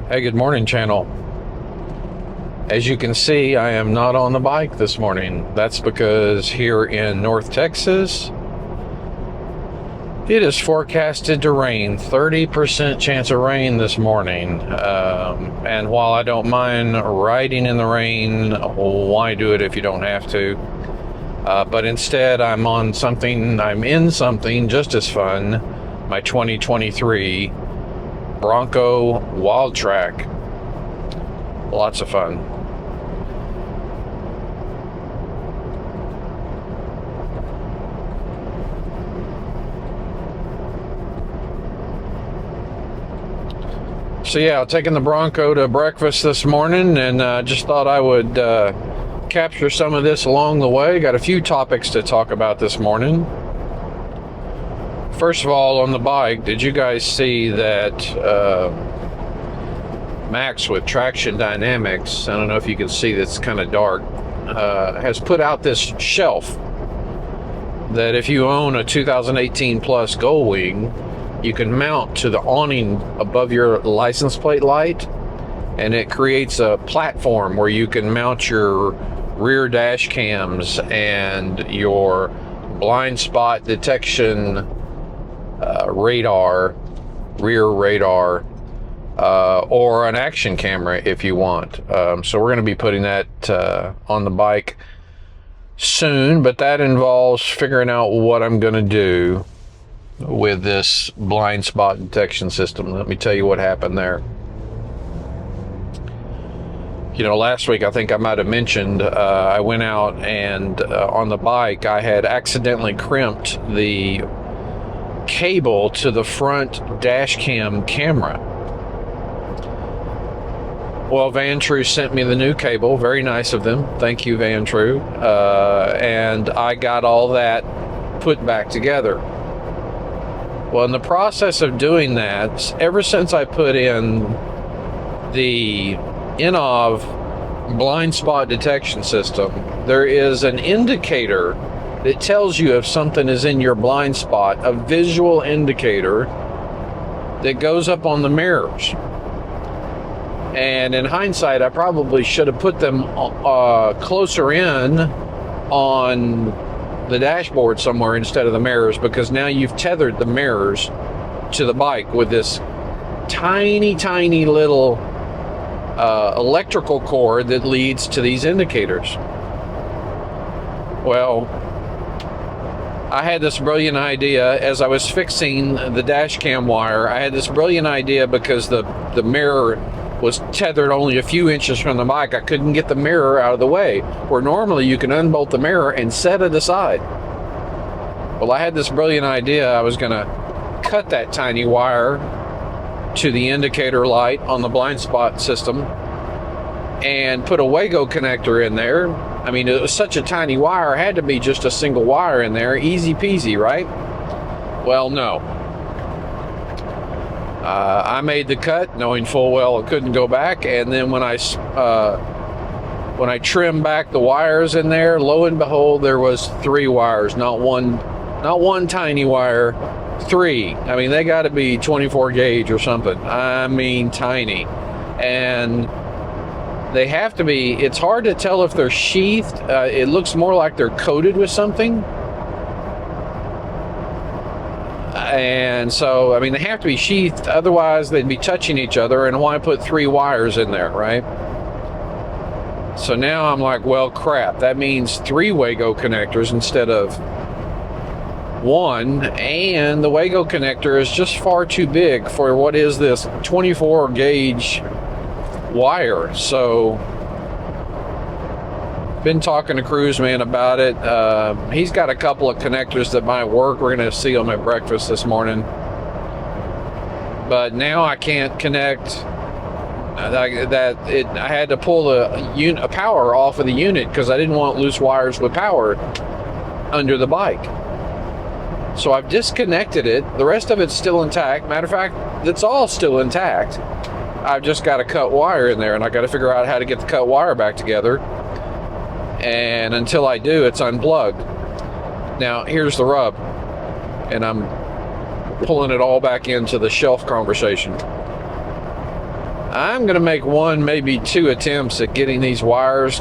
Hey, good morning, channel. As you can see, I am not on the bike this morning. That's because here in North Texas, it is forecasted to rain, 30% chance of rain this morning. And while I don't mind riding in the rain, why do it if you don't have to? But instead, I'm in something just as fun, my 2023 Bronco Wild Track. Lots of fun. So yeah, taking the Bronco to breakfast this morning, and just thought I would capture some of this along the way. Got a few topics to talk about this morning. First of all, on the bike, did you guys see that Max with Traxxion Dynamics, I don't know if you can see, that's kind of dark, has put out this shelf that if you own a 2018 plus Goldwing, you can mount to the awning above your license plate light, and it creates a platform where you can mount your rear dash cams and your blind spot detection rear radar, or an action camera if you want. So we're going to be putting that on the bike soon, but that involves figuring out what I'm going to do with this blind spot detection system. Let me tell you what happened there. You know, last week I think I might have mentioned I went out and on the bike I had accidentally crimped the cable to the front dash cam camera. Well, Van True sent me the new cable. Very nice of them. Thank you, Van True. And I got all that put back together. Well, in the process of doing that, ever since I put in the INOV blind spot detection system, there is an indicator that tells you if something is in your blind spot, a visual indicator that goes up on the mirrors. And in hindsight, I probably should have put them closer in on the dashboard somewhere instead of the mirrors, because now you've tethered the mirrors to the bike with this tiny little electrical cord that leads to these indicators. Well, I had this brilliant idea as I was fixing the dash cam wire. I had this brilliant idea because the mirror was tethered only a few inches from the bike. I couldn't get the mirror out of the way, where normally you can unbolt the mirror and set it aside. Well, I had this brilliant idea. I was going to cut that tiny wire to the indicator light on the blind spot system and put a Wago connector in there. I mean, it was such a tiny wire, it had to be just a single wire in there, easy peasy, right? Well, no. I made the cut knowing full well it couldn't go back, and then when I trimmed back the wires in there, lo and behold, there was 3 wires, not one tiny wire, 3. I mean, they got to be 24 gauge or something. I mean, tiny. And they have to be, it's hard to tell if they're sheathed. It looks more like they're coated with something. And so, I mean, they have to be sheathed, otherwise they'd be touching each other, and why put 3 wires in there, right? So now I'm like, well, crap, that means 3 Wago connectors instead of 1, and the Wago connector is just far too big for what is this 24 gauge wire. So been talking to Cruiseman about it. He's got a couple of connectors that might work. We're going to see them at breakfast this morning. But now I can't connect I had to pull a power off of the unit because I didn't want loose wires with power under the bike. So I've disconnected it. The rest of it's still intact. Matter of fact, it's all still intact. I've just got a cut wire in there, and I got to figure out how to get the cut wire back together. And until I do, it's unplugged. Now, here's the rub, and I'm pulling it all back into the shelf conversation. I'm going to make one, maybe two attempts at getting these wires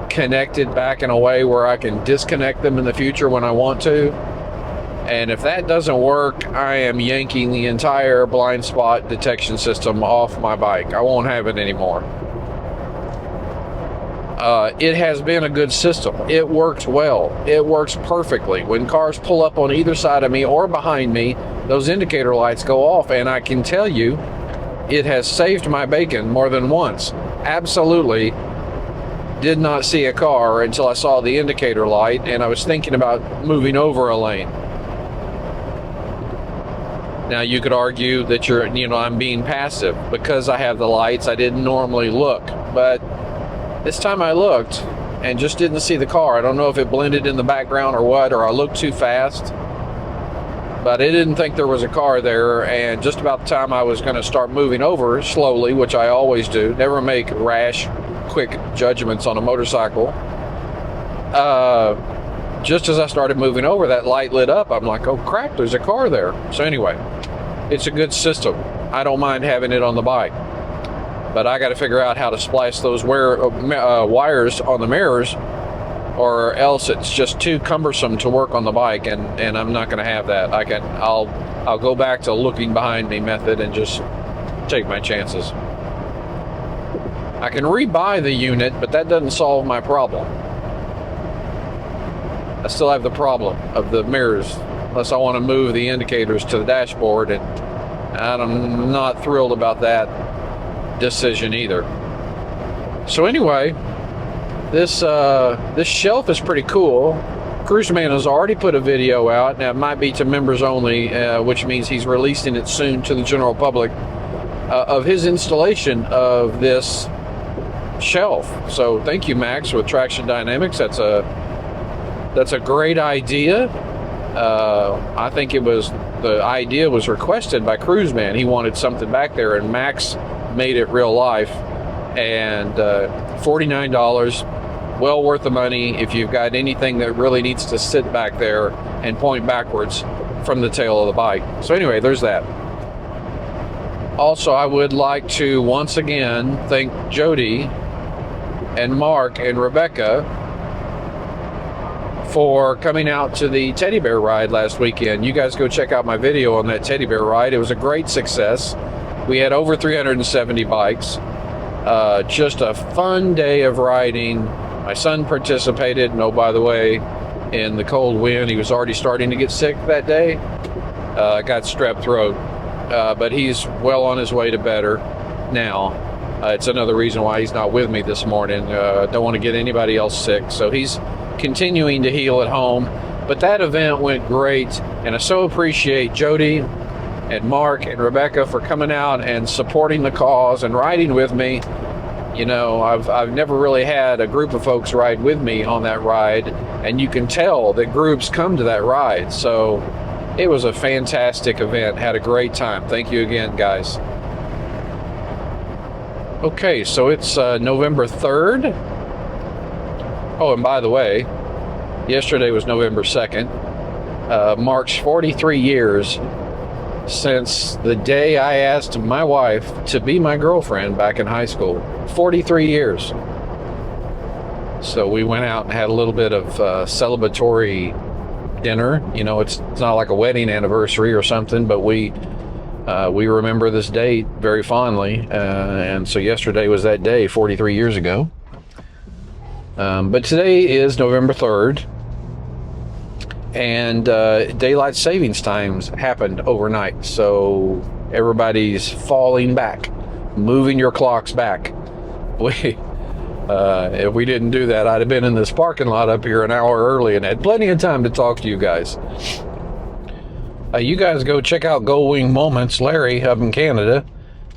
connected back in a way where I can disconnect them in the future when I want to. And if that doesn't work, I am yanking the entire blind spot detection system off my bike. I won't have it anymore. It has been a good system. It works well. It works perfectly. When cars pull up on either side of me or behind me, those indicator lights go off, and I can tell you, it has saved my bacon more than once. Absolutely did not see a car until I saw the indicator light, and I was thinking about moving over a lane. Now, you could argue that I'm being passive because I have the lights. I didn't normally look, but this time I looked and just didn't see the car. I don't know if it blended in the background or what, or I looked too fast, but I didn't think there was a car there. And just about the time I was going to start moving over slowly, which I always do, never make rash, quick judgments on a motorcycle. Just as I started moving over, that light lit up. I'm like, oh crap, there's a car there. So anyway, it's a good system. I don't mind having it on the bike, but I got to figure out how to splice those wires on the mirrors, or else it's just too cumbersome to work on the bike, and I'm not going to have that. I'll go back to looking behind me method and just take my chances. I can rebuy the unit, but that doesn't solve my problem. I still have the problem of the mirrors, unless I want to move the indicators to the dashboard, and I'm not thrilled about that decision either. So anyway, this shelf is pretty cool. Cruiseman has already put a video out. Now, it might be to members only, which means he's releasing it soon to the general public, of his installation of this shelf. So thank you, Max, with Traxxion Dynamics. That's a great idea. I think the idea was requested by Cruiseman. He wanted something back there, and Max made it real life. And $49, well worth the money if you've got anything that really needs to sit back there and point backwards from the tail of the bike. So anyway, there's that. Also, I would like to once again thank Jody and Mark and Rebecca for coming out to the teddy bear ride last weekend. You guys go check out my video on that teddy bear ride. It was a great success. We had over 370 bikes. Just a fun day of riding. My son participated. No, by the way, in the cold wind, he was already starting to get sick that day. Got strep throat, but he's well on his way to better now. It's another reason why he's not with me this morning. Don't want to get anybody else sick, so he's continuing to heal at home. But that event went great, and I so appreciate Jody and Mark and Rebecca for coming out and supporting the cause and riding with me. You know, I've never really had a group of folks ride with me on that ride, and you can tell that groups come to that ride. So it was a fantastic event. Had a great time. Thank you again, guys. Okay, so it's November 3rd. Oh, and by the way, yesterday was November 2nd. Marks 43 years since the day I asked my wife to be my girlfriend back in high school. 43 years. So we went out and had a little bit of celebratory dinner. You know, it's not like a wedding anniversary or something, but we remember this date very fondly. And so yesterday was that day 43 years ago. But today is November 3rd. And daylight savings times happened overnight, so everybody's falling back, moving your clocks back. If we didn't do that, I'd have been in this parking lot up here an hour early and had plenty of time to talk to you guys. You guys go check out Goldwing Moments. Larry up in Canada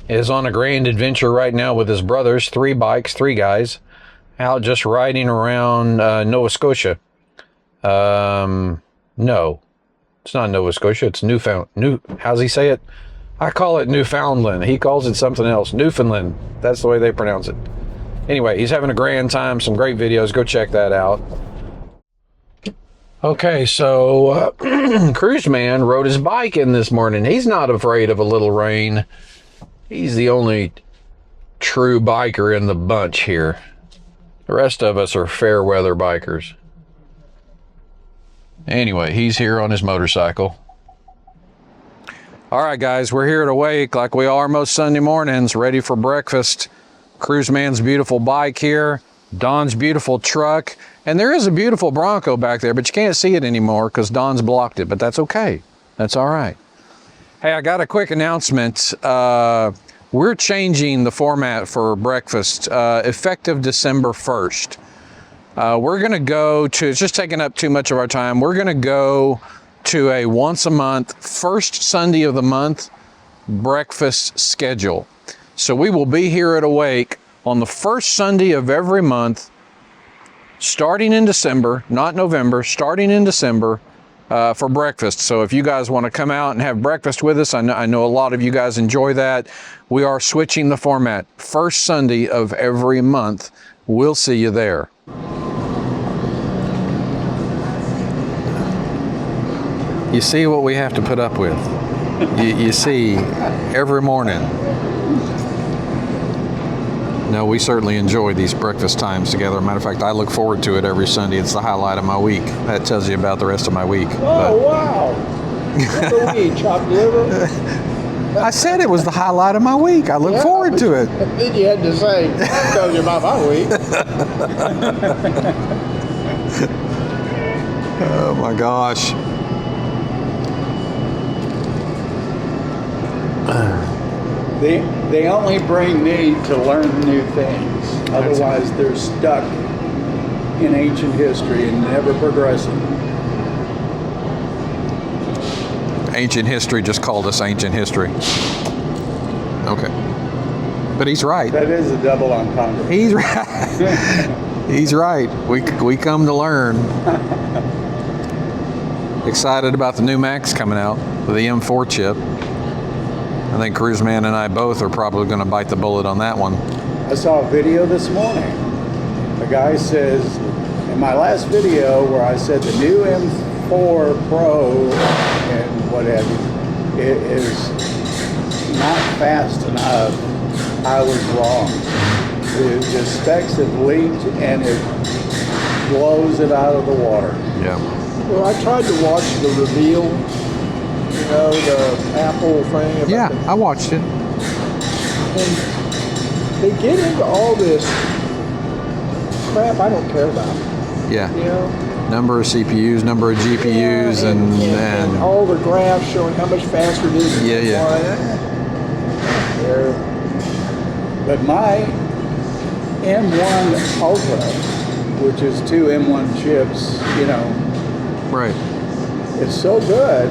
is on a grand adventure right now with his brothers, 3 bikes, 3 guys, out just riding around Nova Scotia. No, it's not Nova Scotia. It's how's he say it? I call it Newfoundland. He calls it something else. Newfoundland. That's the way they pronounce it. Anyway, he's having a grand time. Some great videos. Go check that out. Okay, so Cruiseman rode his bike in this morning. He's not afraid of a little rain. He's the only true biker in the bunch here. The rest of us are fair weather bikers. Anyway, he's here on his motorcycle. All right, guys, we're here at Awake like we are most Sunday mornings, ready for breakfast. Cruiseman's beautiful bike here, Don's beautiful truck, and there is a beautiful Bronco back there, but you can't see it anymore because Don's blocked it, but that's okay. That's all right. Hey, I got a quick announcement. We're changing the format for breakfast effective December 1st. We're going to go to, it's just taking up too much of our time. We're going to go to a once a month, first Sunday of the month breakfast schedule. So we will be here at Awake on the first Sunday of every month, starting in December, not November, starting in December for breakfast. So if you guys want to come out and have breakfast with us, I know a lot of you guys enjoy that. We are switching the format. First Sunday of every month. We'll see you there. You see what we have to put up with. You see every morning. No, we certainly enjoy these breakfast times together. Matter of fact, I look forward to it every Sunday. It's the highlight of my week. That tells you about the rest of my week. Oh, wow. What do we eat? Chopped liver? I said it was the highlight of my week. I look forward to it. Then you had to say, tells you about my week. Oh, my gosh. They only bring me to learn new things. Otherwise, they're stuck in ancient history and never progressing. Ancient history just called us ancient history. Okay. But he's right. That is a double entendre. He's right. He's right. We come to learn. Excited about the new Max coming out with the M4 chip. I think Cruiseman and I both are probably going to bite the bullet on that one. I saw a video this morning. The guy says, in my last video where I said the new M4 Pro and what have you, it is not fast enough. I was wrong. The specs have leaked and it blows it out of the water. Yeah. Well, I tried to watch the reveal, you know, the Apple thing. Yeah, I watched it. And they get into all this crap I don't care about. Yeah. You know? Number of CPUs, number of GPUs, and all the graphs showing how much faster it is. Yeah. But my M1 Ultra, which is two M1 chips, you know, Right. it's so good,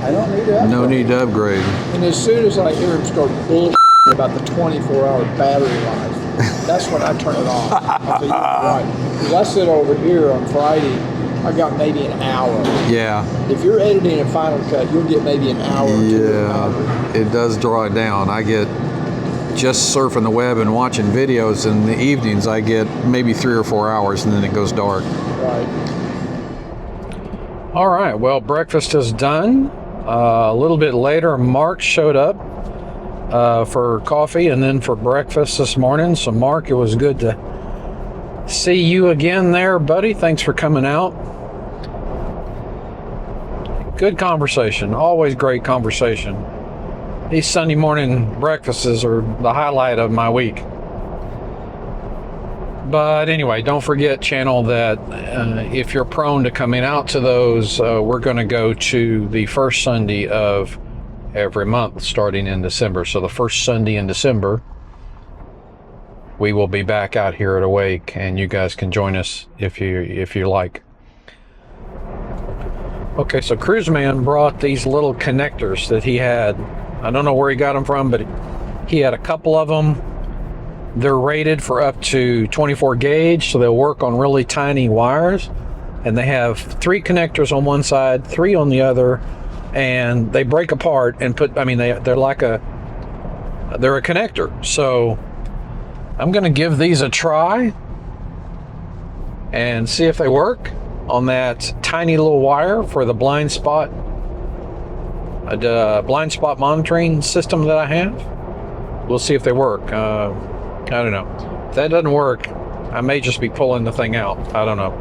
I don't need to upgrade. No need to upgrade. And as soon as I hear him start bullshitting about the 24-hour battery life, that's when I turn it off. I say, you're right. Because I sit over here on Friday, I got maybe an hour. Yeah. If you're editing a Final Cut, you'll get maybe an hour or two. Yeah. It does draw it down. I get just surfing the web and watching videos in the evenings. I get maybe 3 or 4 hours and then it goes dark. Right. All right, well, breakfast is done. A little bit later, Mark showed up for coffee and then for breakfast this morning. So, Mark, it was good to see you again there, buddy. Thanks for coming out. Good conversation, always great conversation. These Sunday morning breakfasts are the highlight of my week. But anyway, don't forget, channel, that if you're prone to coming out to those, we're going to go to the first Sunday of every month starting in December. So the first Sunday in December, we will be back out here at Awake, and you guys can join us if you like. Okay, so Cruiseman brought these little connectors that he had. I don't know where he got them from, but he had a couple of them. They're rated for up to 24 gauge, so they'll work on really tiny wires. And they have 3 connectors on one side, 3 on the other, and they break apart and they're a connector. So I'm gonna give these a try and see if they work on that tiny little wire for the blind spot monitoring system that I have. We'll see if they work. I don't know. If that doesn't work, I may just be pulling the thing out. I don't know.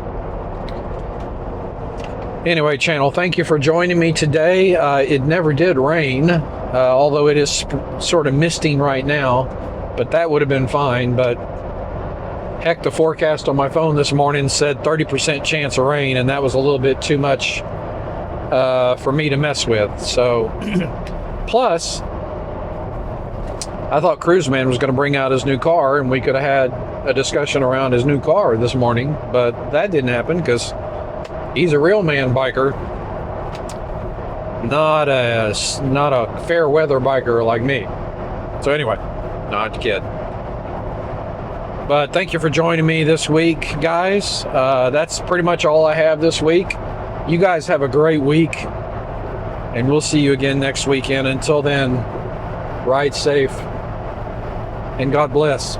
Anyway, channel, thank you for joining me today. It never did rain, although it is sort of misting right now, but that would have been fine. But heck, the forecast on my phone this morning said 30% chance of rain, and that was a little bit too much for me to mess with. So, plus, I thought Cruiseman was going to bring out his new car, and we could have had a discussion around his new car this morning, but that didn't happen because he's a real man biker, not a fair weather biker like me. So anyway, not a kid. But thank you for joining me this week, guys. That's pretty much all I have this week. You guys have a great week, and we'll see you again next weekend. Until then, ride safe, and God bless.